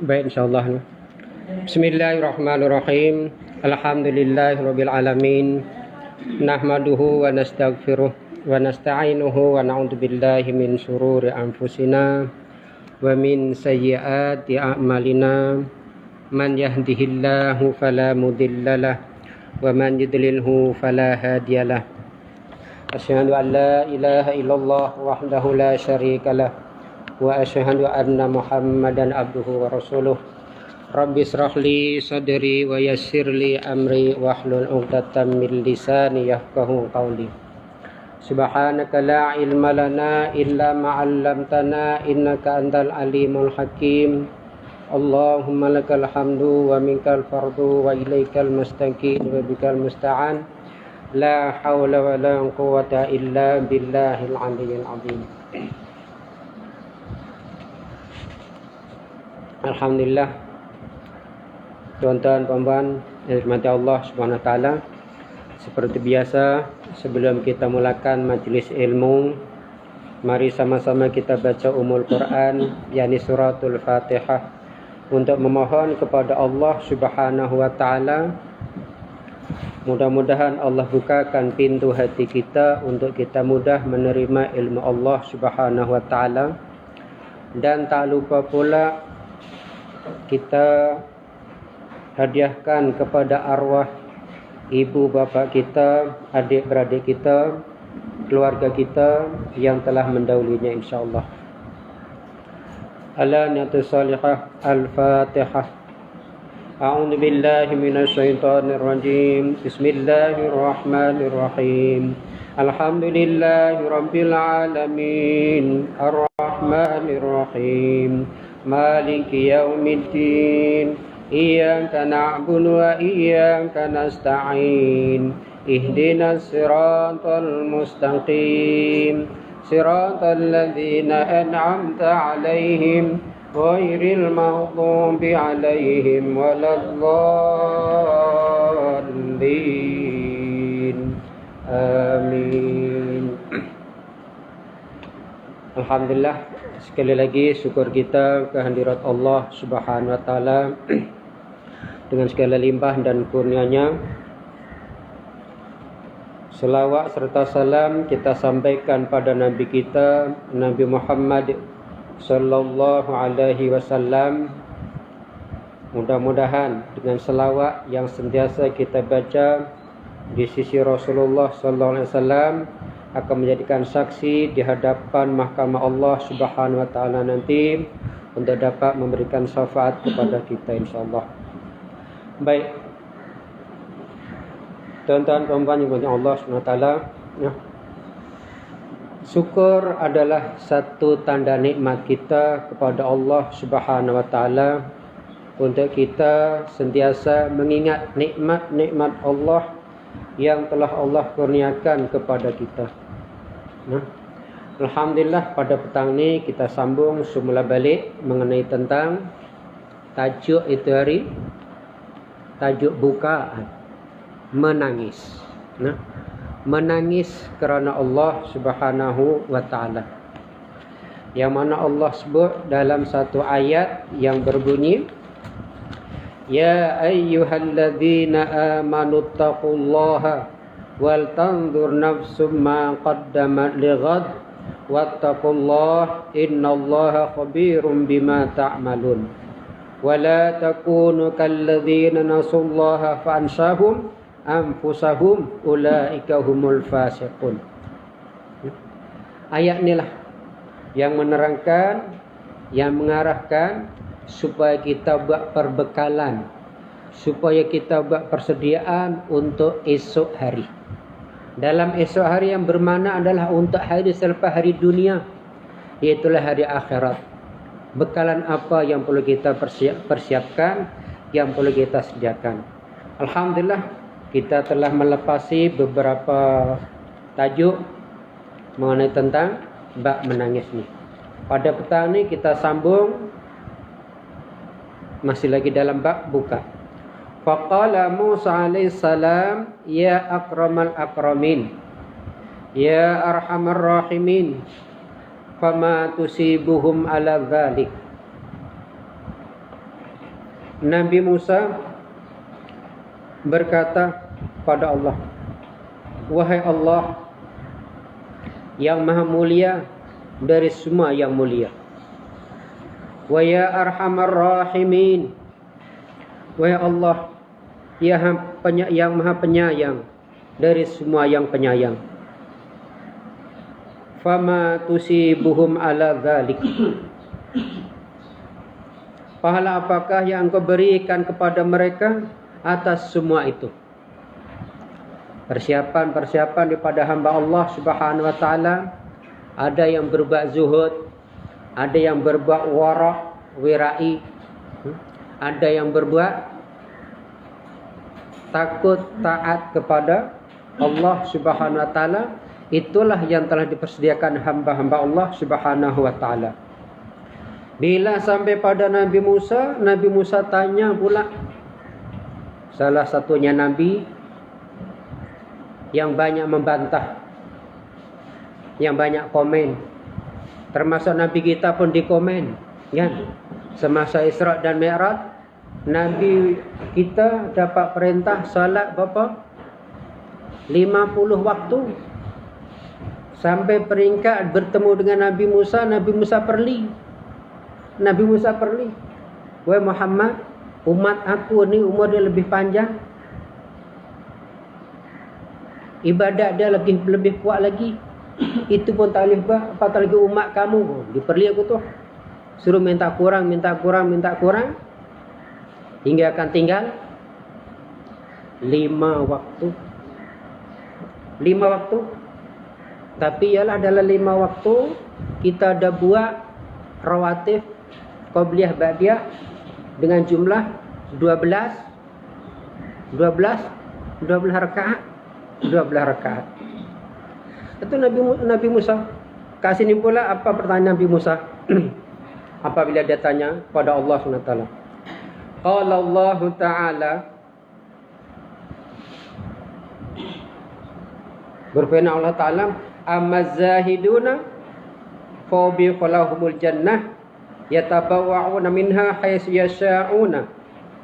Baik, insyaallah. Bismillahirrahmanirrahim. Alhamdulillahirabbil alamin. Nahmaduhu wa nastaghfiruh wa nasta'inuhu wa na'udzu billahi min shururi anfusina wa min sayyiati a'malina. Man yahdihillahu fala mudhillalah wa man yudlilhu fala hadiyalah. Asyhadu an la ilaha illallah wahdahu la syarikalah wa asyhadu anna Muhammadan abduhu wa rasuluh. Rabbi israh li sadri wa yassir li amri wahlul 'uqdatam min lisani yafqahu qawli. Subhanaka la ilma lana illa ma 'allamtana innaka antal alimul hakim. Allahumma lakal hamdu wa minkal fardu wa ilaikal mustaqim wa bikal musta'an. La haula wa la quwwata illa billahil aliyyil azim. Alhamdulillah, tuan-tuan puan-puan yang dirahmati Allah Subhanahu wa taala. Seperti biasa, sebelum kita mulakan majelis ilmu, mari sama-sama kita baca Ummul Quran, yakni suratul Fatihah, untuk memohon kepada Allah Subhanahu wa taala. Mudah-mudahan Allah bukakan pintu hati kita untuk kita mudah menerima ilmu Allah Subhanahu wa taala. Dan tak lupa pula kita hadiahkan kepada arwah ibu bapa kita, adik-beradik kita, keluarga kita yang telah mendahulunya, insyaallah. Ala niyatus salihah. Al-Fatihah. A'udzu billahi minasy syaithanir rajim. Bismillahirrahmanirrahim. Alhamdulillahi rabbil alamin. Arrahmanir rahim. Maliki yaumiddin. Iyyaka na'budu wa iyyaka nasta'in. Ihdinas siratal mustaqim. Siratal ladzina an'amta 'alaihim ghairil maghdubi 'alaihim waladdallin. Amin. Alhamdulillah, sekali lagi syukur kita kehadirat Allah Subhanahu wa taala dengan segala limpah dan kurnianya. Selawat serta salam kita sampaikan pada Nabi kita, Nabi Muhammad sallallahu alaihi wasallam. Mudah-mudahan dengan selawat yang sentiasa kita baca di sisi Rasulullah sallallahu alaihi wasallam akan menjadikan saksi di hadapan mahkamah Allah Subhanahu wa taala nanti untuk dapat memberikan syafaat kepada kita, insyaallah. Baik, tuan-tuan puan-puan yang dimuliakan Allah Subhanahu wa taala, ya. Syukur adalah satu tanda nikmat kita kepada Allah Subhanahu wa taala, untuk kita sentiasa mengingat nikmat-nikmat Allah yang telah Allah kurniakan kepada kita. Nah, alhamdulillah, pada petang ini kita sambung semula balik mengenai tentang tajuk itu hari, tajuk buka, menangis. Nah, menangis kerana Allah Subhanahu wa taala. Yang mana Allah sebut dalam satu ayat yang berbunyi, Ya ayyuhalladzina amanu taqullaha wal tanzur nafsum ma qaddamat lighad wattaqullaha innallaha khabirum bima ta'malun. Wa la takunu kalladzina nasullaha fa'ansahum anfusahum ulaika humul fasiqun. Ayat inilah yang menerangkan, yang mengarahkan supaya kita buat perbekalan, supaya kita buat persediaan untuk esok hari. Dalam esok hari yang bermakna adalah untuk hari selepas hari dunia, iaitulah hari akhirat. Bekalan apa yang perlu kita persiapkan, yang perlu kita sediakan. Alhamdulillah, kita telah melepasi beberapa tajuk mengenai tentang bab menangis ni. Pada petang ni kita sambung masih lagi dalam bab buka. Faqala Musa alaihi salam, ya akramal akramin, ya arhamar rahimin, fama tusibuhum ala dzalik. Nabi Musa berkata pada Allah, wahai Allah yang maha mulia dari semua yang mulia, wa ya arhamar rahimin, wahai Allah yang maha penyayang dari semua yang penyayang, fama tusibuhum ala dzalik, pahala apakah yang Engkau berikan kepada mereka atas semua itu. Persiapan daripada hamba Allah Subhanahu wa taala, ada yang berbuat zuhud, ada yang berbuat wara' wirai, ada yang berbuat takut taat kepada Allah Subhanahu wa taala. Itulah yang telah dipersediakan hamba-hamba Allah Subhanahu wa taala. Bila sampai pada Nabi Musa tanya pula. Salah satunya Nabi yang banyak membantah, yang banyak komen. Termasuk Nabi kita pun dikomen, kan? Semasa Isra dan Mi'raj, Nabi kita dapat perintah salat berapa? 50 waktu. Sampai peringkat bertemu dengan Nabi Musa perli. Wahai Muhammad, umat aku ni umur dia lebih panjang, ibadat dia lebih kuat lagi. Itu pun tak boleh buat, apatah lagi umat kamu. Diperli aku tu, suruh minta kurang, hingga akan tinggal 5 waktu. Tapi ialah dalam 5 waktu kita ada buat rawatib qabliyah ba'diyah dengan jumlah 12 rakaat. Itu Nabi Musa. Kasih ni pula apa pertanyaan Nabi Musa apabila dia tanya pada Allah SWT. Qala Allah Ta'ala, berfirman Allah Ta'ala, amma zahiduna fa bi falahumul jannah yatabawwa'una minha haitsu yasha'una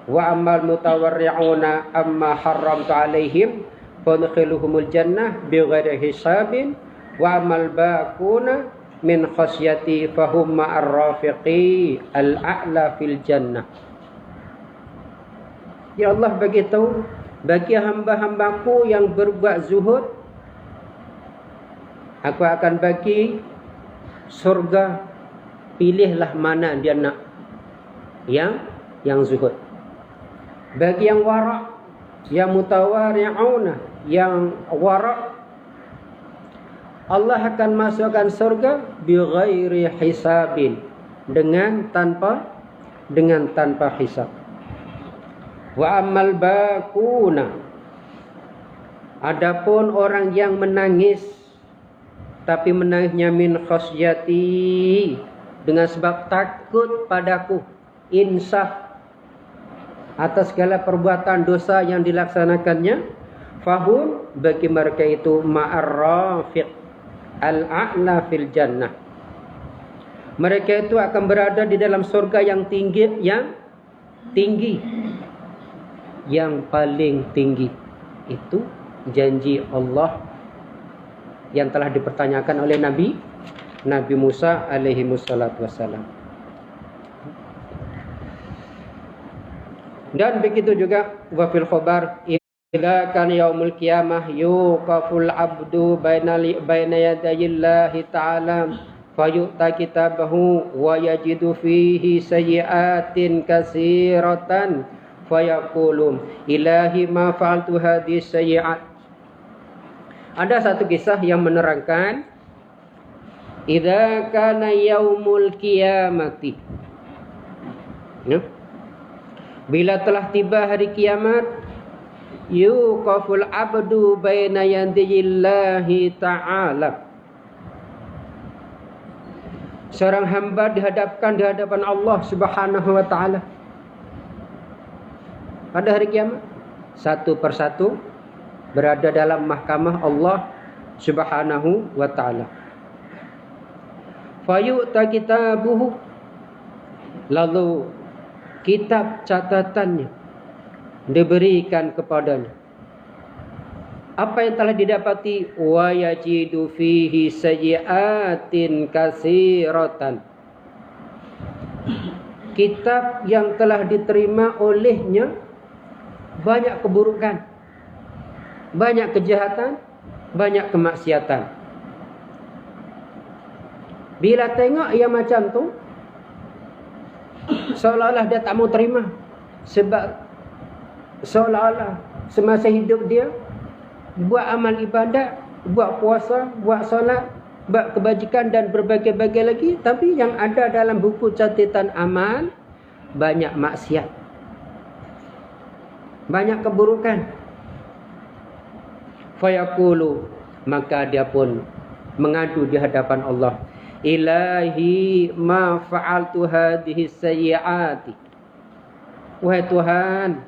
wa ammal mutawarri'una amma haramtu 'alaihim fadkhiluhumul jannah bighairi hisabin wa ammal baquna min khasyati fahum ma'ar rafiqi al-a'la fil jannah. Ya Allah beritahu bagi hamba-hambaku yang berbuat zuhud, aku akan bagi surga. Pilihlah mana dia nak. Yang zuhud. Bagi yang wara', yang mutawari'una, yang wara', Allah akan masukkan surga bighairi hisabin, dengan tanpa hisab. Wa ammal baquna, adapun orang yang menangis, tapi menangisnya min khasyati, dengan sebab takut padaku, insaf atas segala perbuatan dosa yang dilaksanakannya, fahum, bagi mereka itu ma'ar rafiq al-a'la fil jannah, mereka itu akan berada di dalam surga yang tinggi, yang paling tinggi. Itu janji Allah yang telah dipertanyakan oleh Nabi Musa alaihi wassalatu wassalam. Dan begitu juga wa fil khabar, idza kan yaumul qiyamah yuqaful abdu baina yadayillahi ta'ala fayu'ta kitabahu wa yajidu fihi sayyi'atin katsiratan fayaqulu ilahi ma fa'altu hadhihi sayyi'at. Ada satu kisah yang menerangkan idza kana yaumul qiyamati, bila telah tiba hari kiamat, yuqaful abdu baina yadillahi ta'ala, seorang hamba dihadapkan di hadapan Allah Subhanahu wa taala pada hari kiamat, satu persatu berada dalam mahkamah Allah Subhanahu wa taala. Fayu'ta kitabuhu, lalu kitab catatannya diberikan kepadanya. Apa yang telah didapati? Wa yajidu fihi sayyi'atin katsiratan. Kitab yang telah diterima olehnya banyak keburukan, banyak kejahatan, banyak kemaksiatan. Bila tengok yang macam tu, seolah-olah dia tak mau terima. Sebab seolah-olah semasa hidup dia buat amal ibadat, buat puasa, buat solat, buat kebajikan dan berbagai-bagai lagi, tapi yang ada dalam buku catatan amal banyak maksiat, banyak keburukan. Fayaqulu, maka dia pun mengadu di hadapan Allah, Ilahi ma fa'altu hadhihi sayyi'ati. Wahai Tuhan,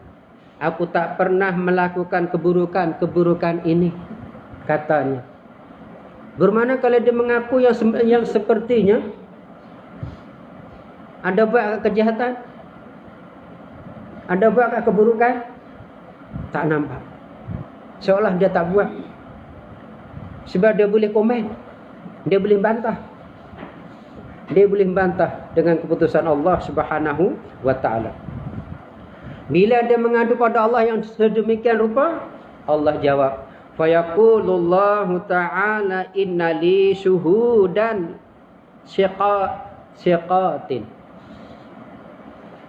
aku tak pernah melakukan keburukan ini, katanya. Bermana kalau dia mengaku yang sepertinya ada buat kejahatan, ada buat keburukan, tak nampak. Seolah dia tak buat. Sebab dia boleh komen, dia boleh bantah. Dia boleh bantah dengan keputusan Allah Subhanahu wa taala. Bila dia mengadu pada Allah yang sedemikian rupa, Allah jawab, fayaqulullahu ta'ala innali syuhudan syiqatin.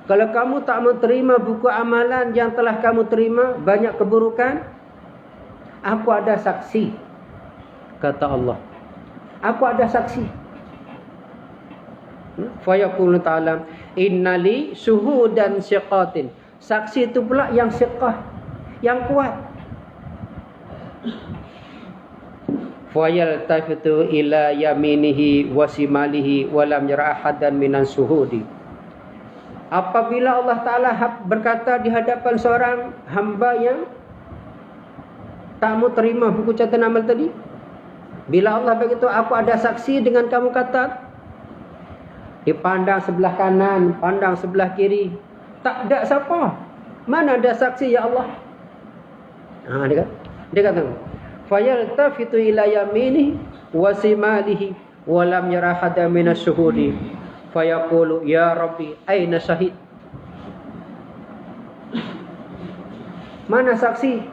Kalau kamu tak mau terima buku amalan yang telah kamu terima, banyak keburukan, aku ada saksi, kata Allah. Aku ada saksi. Fayaqulu ta'ala innali syuhudan syiqatin. Saksi itu pula yang syiqah, yang kuat. Fayaltafitu ila yaminihi wa simalihi wa lam yara ahadan minan syuhudi. Apabila Allah Ta'ala berkata di hadapan seorang hamba yang tak mau terima buku catatan amal tadi, bila Allah begitu, aku ada saksi dengan kamu kata, dipandang sebelah kanan, pandang sebelah kiri, tak ada siapa. Mana ada saksi ya Allah? Dia kata, fayaltafitu ila yaminihi wa simalihi wa lam yara ahadan minas syuhudi. Fayaqulu ya Rabbi aina syahid. Mana saksi?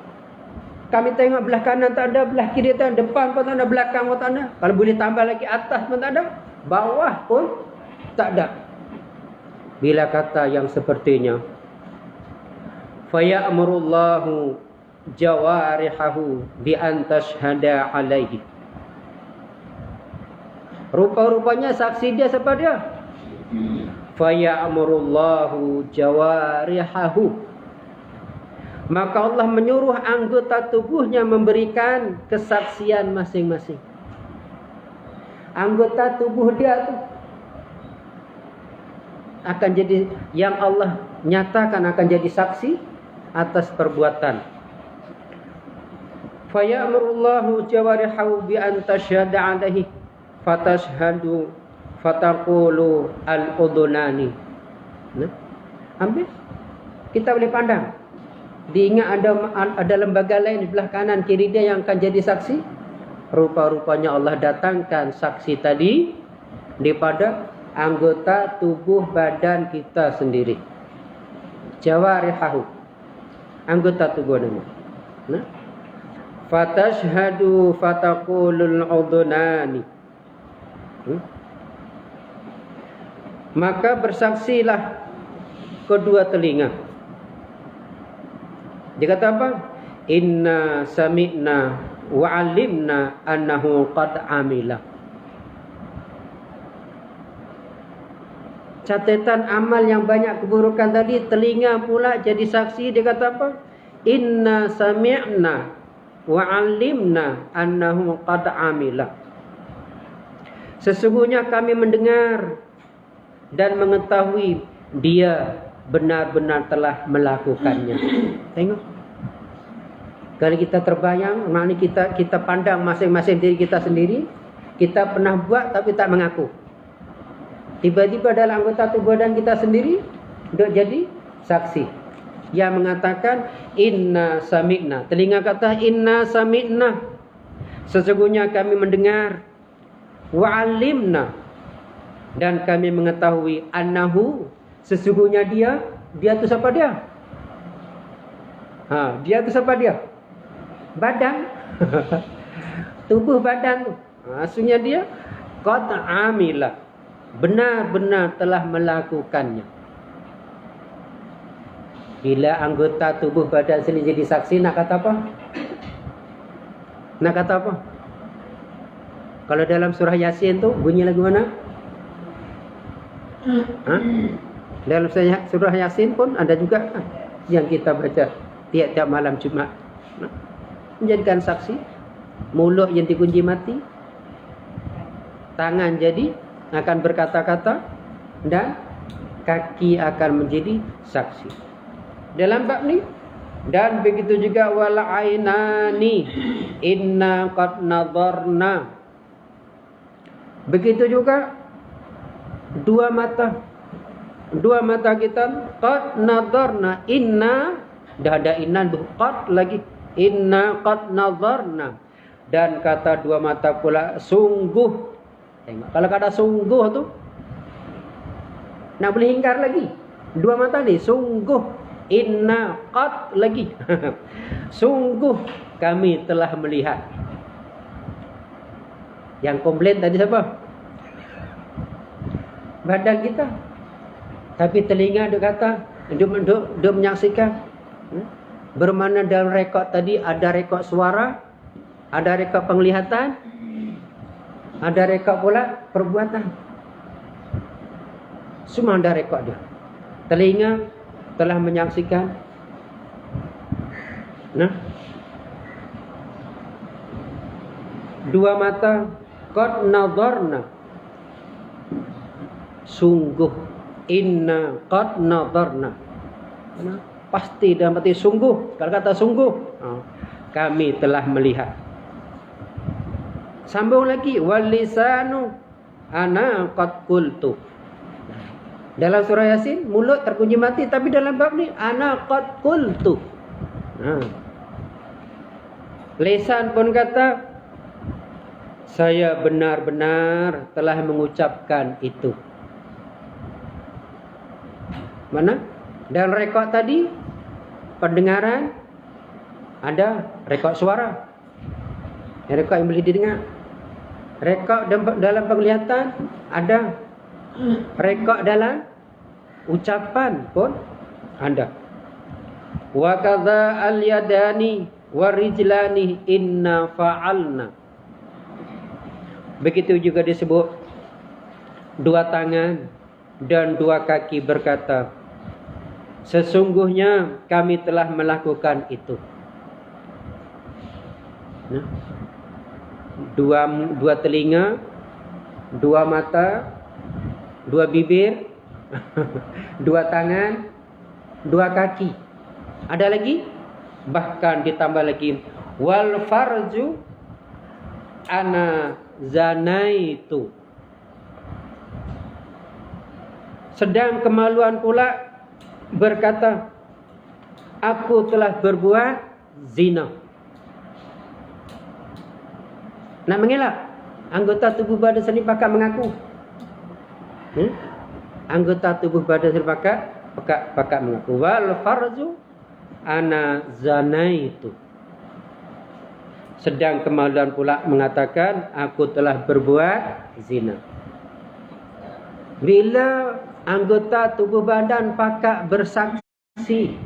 Kami tengok belah kanan tak ada, belah kiri tak ada, depan pun tak ada, belakang pun tak ada. Kalau boleh tambah lagi atas pun tak ada, bawah pun tak ada. Bila kata yang sepertinya, faya'murullahu jawarihahu bi an tashhada alaihi. Rupa-rupanya saksi dia siapa dia? Faya'murullahu jawarihahu. Maka Allah menyuruh anggota tubuhnya memberikan kesaksian masing-masing. Anggota tubuh dia tu akan jadi, yang Allah nyatakan akan jadi saksi atas perbuatan. Faya'murullahu jawarihahu bi an tashhada alaihi fatashhadu fataqulu al-udunani. Ambil, kita boleh pandang. Diingat ada lembaga lain di belah kanan kiri dia yang akan jadi saksi. Rupa-rupanya Allah datangkan saksi tadi daripada anggota tubuh badan kita sendiri. Jawarihahu, anggota tubuh nama. Fatashhadu fataqulul udunani. Maka bersaksilah kedua telinga. Dia kata apa? Inna sami'na wa 'alimna annahu qad amila. Catatan amal yang banyak keburukan tadi, telinga pula jadi saksi. Dia kata apa? Inna sami'na wa 'alimna annahu qad amila. Sesungguhnya kami mendengar dan mengetahui dia benar-benar telah melakukannya. Tengok. Kalau kita terbayang, maknanya kita pandang masing-masing diri kita sendiri, kita pernah buat tapi tak mengaku. Tiba-tiba dalam anggota tubuh badan kita sendiri duk jadi saksi yang mengatakan inna sami'na. Telinga kata inna sami'na, sesungguhnya kami mendengar. Wa alimna, dan kami mengetahui annahu, sesungguhnya dia tu siapa dia? Dia tu siapa dia? Badan. Tubuh badan tu. Maksudnya dia qad amila, benar-benar telah melakukannya. Bila anggota tubuh badan sendiri jadi saksi, nak kata apa? Nak kata apa? Kalau dalam surah Yasin tu bunyi lagu mana? Dalam surah Yasin pun ada juga yang kita baca tiap-tiap malam Jumat. Menjadikan saksi. Mulut yang dikunci mati, tangan jadi akan berkata-kata, dan kaki akan menjadi saksi. Dalam bab ni, dan begitu juga wal ainani inna qad nadharna. Begitu juga dua mata kita qad nadharna, inna dah ada inna, qad lagi, inna qad nadharna. Dan kata dua mata pula sungguh. Tengok, kalau kata sungguh tu nak boleh ingkar lagi. Dua mata ni sungguh, inna qad lagi. Sungguh kami telah melihat. Yang komplain tadi siapa? Badan kita. Tapi telinga dia kata, dia menyaksikan. Bermana dalam rekod tadi ada rekod suara, ada rekod penglihatan, ada rekod pula perbuatan. Semua ada rekod dia. Telinga telah menyaksikan. Dua mata qad nadharna, sungguh, inna qad nadharna. Pasti dalam arti sungguh. Kalau kata sungguh, kami telah melihat. Sambung lagi, wal lisanu ana qad qultu. Dalam surah Yasin mulut terkunci mati, tapi dalam bab ni ana qad qultu. Lisan pun kata saya benar-benar telah mengucapkan itu. Mana? Dan rekod tadi pendengaran, ada rekod suara, rekod yang boleh didengar. Rekod dalam penglihatan ada, rekod dalam ucapan pun ada. Wa kadza al yadani warijlani inna fa'alna. Begitu juga disebut dua tangan dan dua kaki berkata, sesungguhnya kami telah melakukan itu. Dua telinga, dua mata, dua bibir, dua tangan, dua kaki. Ada lagi? Bahkan ditambah lagi, wal farju ana zanaitu. Sedang kemaluan pula berkata, aku telah berbuat zina. Nak mengelak, anggota tubuh badan sendiri pakat mengaku. Anggota tubuh badan sendiri pakat mengaku. Wal farju ana zanaitu. Sedang kemaluan pula mengatakan, aku telah berbuat zina. Bila anggota tubuh badan pakat bersaksi,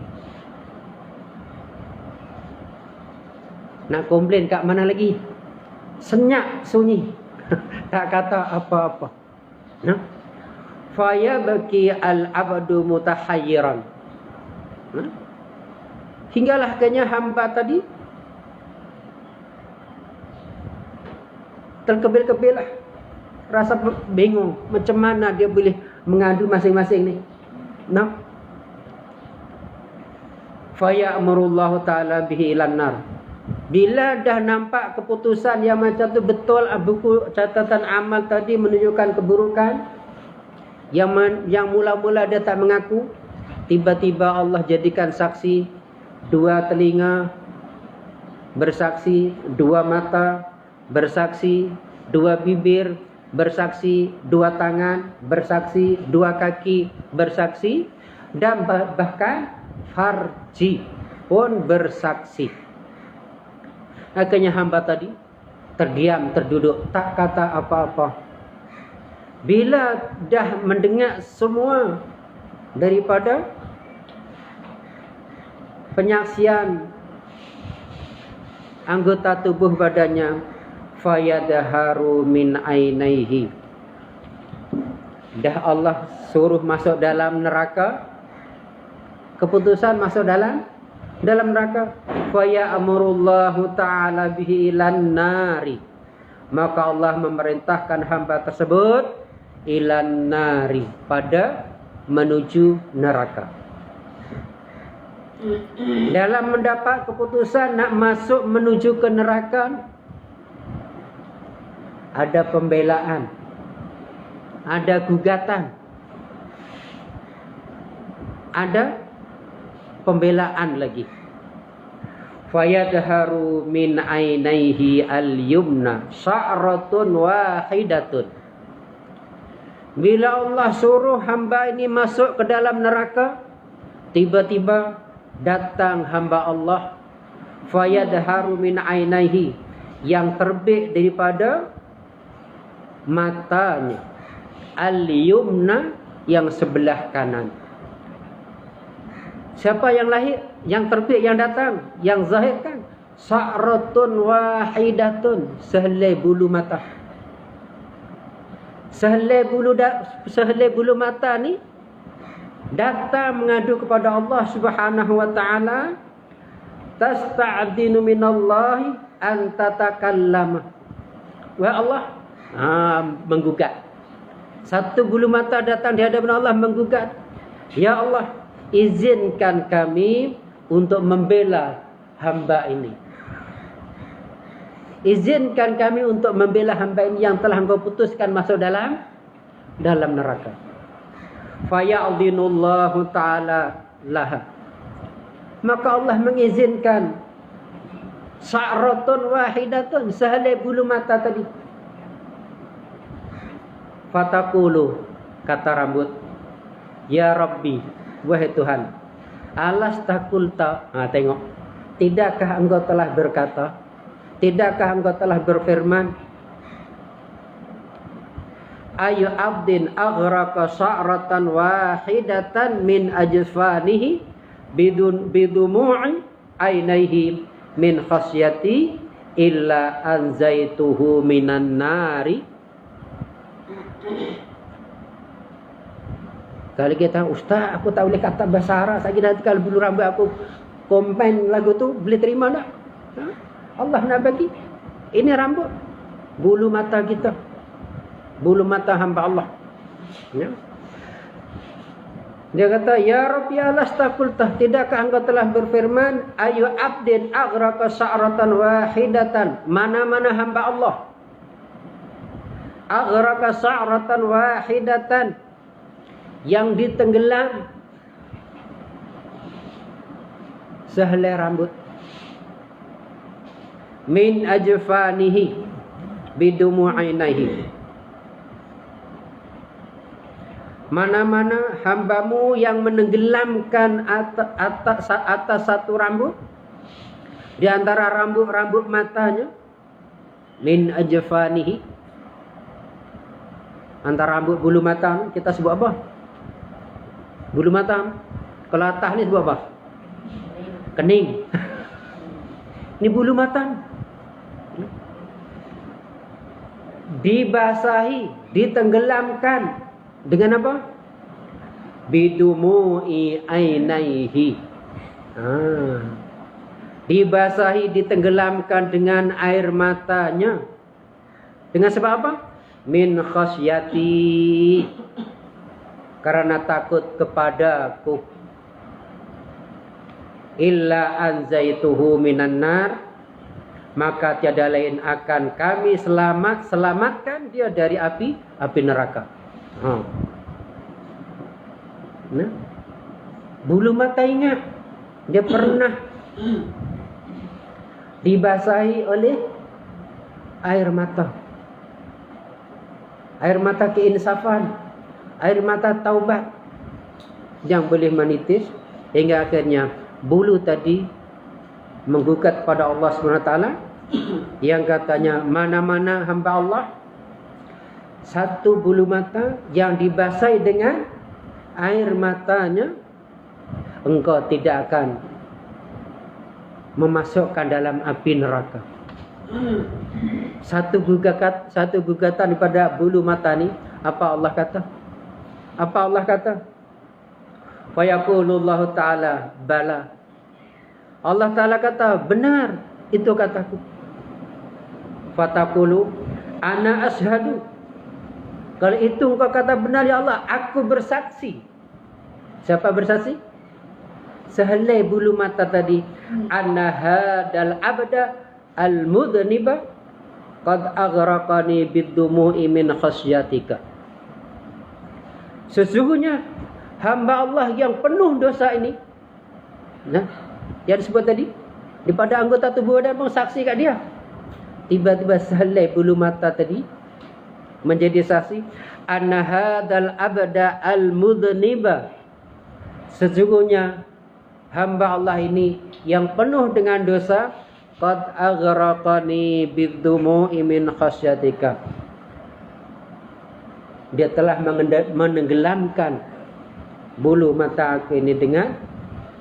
nak komplain kat mana lagi? Senyap sunyi. Tak kata apa-apa. Fa yabki al-abdu mutahayyiran. Hinggalah akhirnya hamba tadi terkebil-kebil lah. Rasa bingung macam mana dia boleh mengadu masing-masing ni. Fa ya'murullahu ta'ala bihi ilan nar. Bila dah nampak keputusan yang macam tu betul, buku catatan amal tadi menunjukkan keburukan, Yang mula-mula dia tak mengaku, tiba-tiba Allah jadikan saksi 2 telinga, bersaksi 2 mata, bersaksi 2 bibir, bersaksi 2 tangan, bersaksi 2 kaki, bersaksi, dan bahkan farji pun bersaksi. Akhirnya hamba tadi terdiam, terduduk, tak kata apa-apa. Bila dah mendengar semua daripada penyaksian anggota tubuh badannya, fayadharu min ainaihi, dah Allah suruh masuk dalam neraka, keputusan masuk dalam neraka, faya'murullahu ta'ala bihi ilan nari, maka Allah memerintahkan hamba tersebut ilan nari, pada menuju neraka. Dalam mendapat keputusan nak masuk menuju ke neraka, ada pembelaan, ada gugatan, ada pembelaan lagi. Fayadharu min ainaihi al-yumna sya'ratun wahidatun. Bila Allah suruh hamba ini masuk ke dalam neraka, tiba-tiba datang hamba Allah, fayadharu min ainaihi, yang terbit daripada matanya, al-yumna, yang sebelah kanan. Siapa yang lahir? Yang terbit, yang datang, yang zahirkan, sa'ratun wahidatun, sehelai bulu mata. Sehelai bulu mata ni datang mengadu kepada Allah Subhanahu wa taala, tasta'dinu minallahi an tatakallama. Wahai Allah, menggugat. Satu bulu mata datang di hadapan Allah menggugat, ya Allah, izinkan kami untuk membela hamba ini. Izinkan kami untuk membela hamba ini yang telah Engkau putuskan masuk dalam neraka. Faya'dhinullahu ta'ala laha, maka Allah mengizinkan sa'ratun wahidatun, sehelai bulu mata tadi. Fataqulu, kata rambut, ya Rabbi, wahai Tuhan, alastakulta, tengok, tidakkah Engkau telah berkata, tidakkah Engkau telah berfirman, ayu abdin aghraka sa'ratan wahidatan min ajfanihi bidumu'i ainaihi min khasyati illa anzaituhu minan nari. Kalau kita, Ustaz, aku tak boleh kata bahasa Arab, saya nanti kalau bulu rambut aku komen lagu tu, boleh terima tak? Allah nak bagi. Ini rambut, bulu mata kita, bulu mata hamba Allah. Ya. Dia kata, ya Rabbi alastakultah, tidakkah Engkau telah berfirman, ayu abdin aghraka sa'ratan wahidatan, mana-mana hamba Allah aghraka sa'ratan wahidatan, yang ditenggelam sehelai rambut, min ajfanihi bidumu'ainaihi, mana-mana hambamu yang menenggelamkan atas satu rambut di antara rambut-rambut matanya, min ajfanihi, antara rambut bulu mata kita sebut apa? Bulu mata. Kalau atas ni sebut apa? Kening. Ini bulu mata. Dibasahi, ditenggelamkan dengan apa? Bidumu'i ainaihi. Dibasahi, ditenggelamkan dengan air matanya. Dengan sebab apa? Min khasyati, karena takut kepadaku. Illa anzaituhu minan nar, maka tiada lain akan kami selamatkan dia dari api neraka. Nah, bulu mata ingat dia pernah dibasahi oleh air mata. Air mata keinsafan, air mata taubat yang boleh menitis hingga akhirnya bulu tadi menggugat pada Allah SWT yang katanya, mana-mana hamba Allah satu bulu mata yang dibasahi dengan air matanya, engkau tidak akan memasukkan dalam api neraka. Satu gugatan daripada bulu mata ni, apa Allah kata? Apa Allah kata? Wa yaqulullahu ta'ala bala. Allah Ta'ala kata, benar itu kataku. Fataqulu ana ashadu. Kalau itu engkau kata benar ya Allah, aku bersaksi. Siapa bersaksi? Sehelai bulu mata tadi, anna hadal abda al-mudhniba qad aghraqani bid-dumu'i min khasyatika. Sesungguhnya hamba Allah yang penuh dosa ini, nah, yang disebut tadi, daripada anggota tubuh badan pun saksi kat dia. Tiba-tiba sehelai bulu mata tadi menjadi saksi, anna hadal abda al-mudhniba, sesungguhnya hamba Allah ini yang penuh dengan dosa, qad aghraqani bid-dumu'i min khasyatika, dia telah menenggelamkan bulu mata aku ini dengan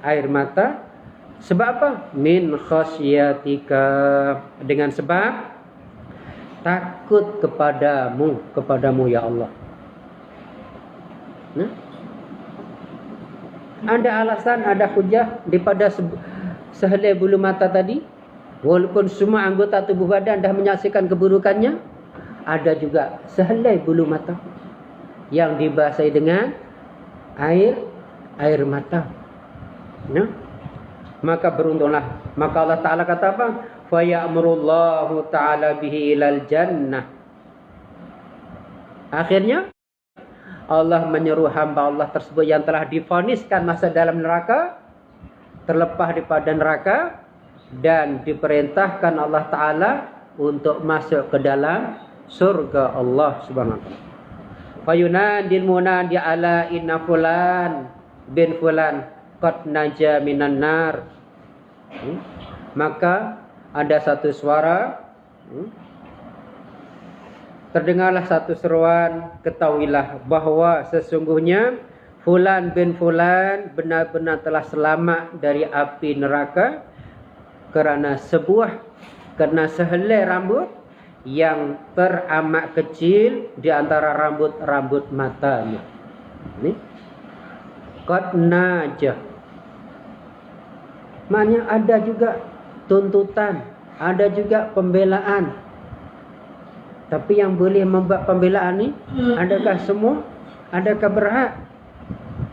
air mata. Sebab apa? Min khasyatika, dengan sebab takut kepadamu ya Allah. Nah, ada alasan, ada hujah daripada sehelai bulu mata tadi. Walaupun semua anggota tubuh badan dah menyaksikan keburukannya, ada juga sehelai bulu mata yang dibasahi dengan air mata. Nah, maka beruntunglah. Maka Allah Ta'ala kata apa? Fa ya'murullahu ta'ala bihi ilal jannah. Akhirnya Allah menyuruh hamba Allah tersebut yang telah divoniskan masa dalam neraka, terlepas daripada neraka, dan diperintahkan Allah Ta'ala untuk masuk ke dalam surga Allah Subhanahu wa ta'ala. Fayunadil munadi ala inna fulan bin fulan qad naja minan nar. Maka ada satu suara, terdengarlah satu seruan, ketahuilah bahawa sesungguhnya fulan bin fulan benar-benar telah selamat dari api neraka kerana sehelai rambut yang teramat kecil di antara rambut-rambut matanya. Ni qad naja, maknanya ada juga tuntutan, ada juga pembelaan. Tapi yang boleh membuat pembelaan ni, adakah semua? Adakah berhak?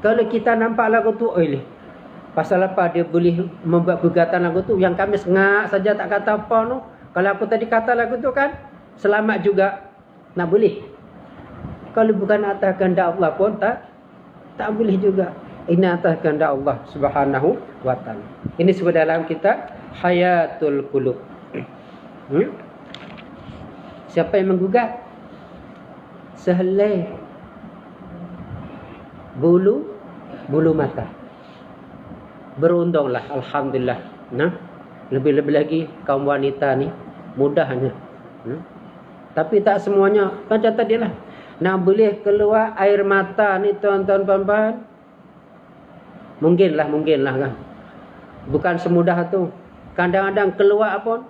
Kalau kita nampak lagu tu, pasal apa dia boleh membuat gugatan lagu tu? Yang kami sengak saja tak kata apa no. Kalau aku tadi kata lagu tu kan, selamat juga. Nak boleh? Kalau bukan atas kehendak Allah pun tak boleh juga. Ini atas kehendak Allah Subhanahu wa ta'ala. Ini sebut dalam kitab Hayatul Qulub. Siapa yang menggugat? Sehelai bulu mata. Beruntunglah, alhamdulillah. Nah, lebih-lebih lagi kaum wanita ni mudahnya. Tapi tak semuanya. Macam tadi lah, nak boleh keluar air mata ni tuan-tuan puan-puan, mungkinlah kan. Bukan semudah tu. Kadang-kadang keluar pun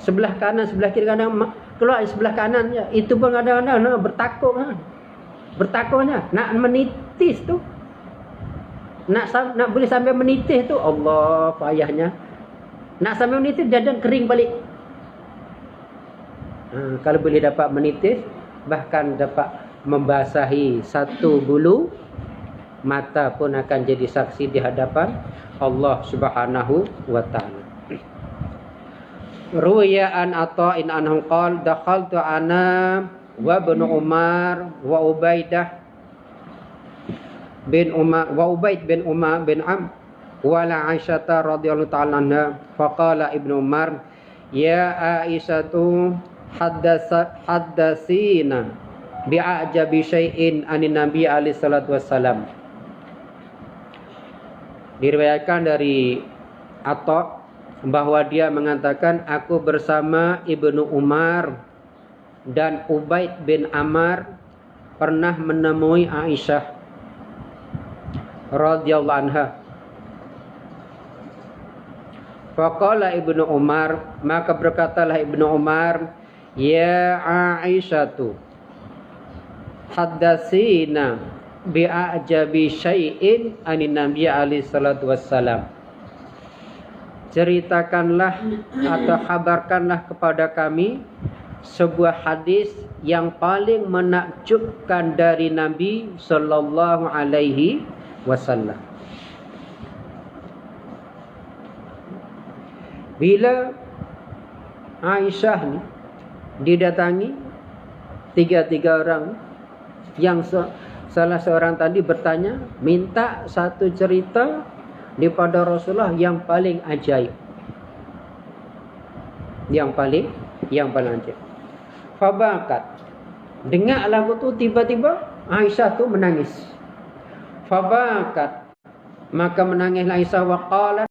sebelah kanan, sebelah kiri, kadang keluar sebelah kanan je. Itu pun kadang-kadang bertakutnya nak menitis tu. Nak boleh sampai menitis tu, Allah payahnya. Nak sampai menitis dan kering balik. Kalau boleh dapat menitis, bahkan dapat membasahi satu bulu mata pun akan jadi saksi di hadapan Allah Subhanahu wa ta'ala. Ruwiya an Ata'in anhum qala dakhaltu ana wa ibn Umar wa Ubaidah bin Umar wa Ubaid bin Umar bin Am wala Aisyah radhiyallahu ta'ala anha faqala Ibnu Umar ya Aisyatu haddasina bi'ajabi syai'in anin Nabi alaihi salatu wassalam. Diriwayatkan dari Atha bahwa dia mengatakan aku bersama Ibnu Umar dan Ubaid bin Amr pernah menemui Aisyah radhiyallahu anha. Faqala Ibnu Umar, maka berkatalah Ibnu Umar, ya Aisyatu haddasina bi'ajabi syai'in anin Nabi alaihi salatu wassalam. Ceritakanlah atau kabarkanlah kepada kami sebuah hadis yang paling menakjubkan dari Nabi sallallahu alaihi wasallam. Bila Aisyah didatangi tiga orang yang salah seorang tadi bertanya minta satu cerita daripada Rasulullah yang paling ajaib, yang paling ajaib. Fabakat, dengar lagu tu tiba-tiba Aisyah tu menangis. Fabakat, maka menangislah Aisyah wa qalat